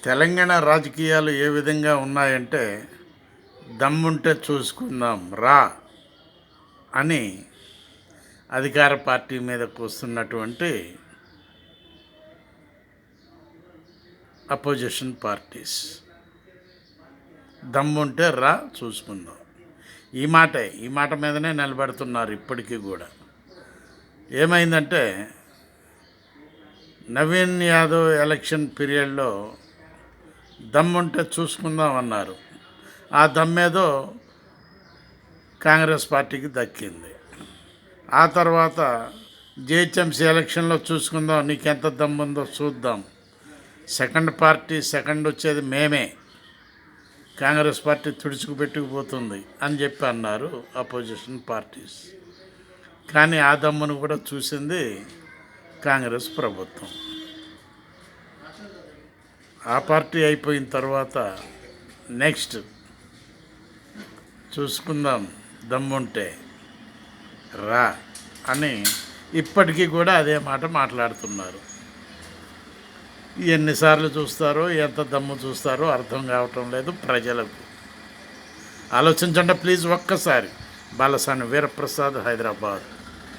తెలంగాణ రాజకీయాలు ఏ విధంగా ఉన్నాయంటే, దమ్ముంటే చూసుకుందాం రా అని అధికార పార్టీ మీదకు వస్తున్నటువంటి అపోజిషన్ పార్టీస్. దమ్ముంటే రా చూసుకుందాం, ఈ మాట మీదనే నిలబడుతున్నారు ఇప్పటికీ కూడా. ఏమైందంటే, నవీన్ యాదవ్ ఎలక్షన్ పీరియడ్లో దమ్ముంటే చూసుకుందాం అన్నారు. ఆ దమ్మేదో కాంగ్రెస్ పార్టీకి దక్కింది. ఆ తర్వాత జిహెచ్ఎంసీ ఎలక్షన్లో చూసుకుందాం, నీకెంత దమ్ముందో చూద్దాం, సెకండ్ వచ్చేది మేమే, కాంగ్రెస్ పార్టీ తుడుచుకుపెట్టుకుపోతుంది అని చెప్పి అన్నారు అపోజిషన్ పార్టీస్. కానీ ఆ దమ్మును కూడా చూసింది కాంగ్రెస్ ప్రభుత్వం. ఆ పార్టీ అయిపోయిన తర్వాత నెక్స్ట్ చూసుకుందాం దమ్ముంటే రా అని ఇప్పటికీ కూడా అదే మాట మాట్లాడుతున్నారు. ఎన్నిసార్లు చూస్తారో, ఎంత దమ్ము చూస్తారో అర్థం కావటం లేదు ప్రజలకు. ఆలోచించండి ప్లీజ్ ఒక్కసారి. బాలసాని వీరప్రసాద్, హైదరాబాద్.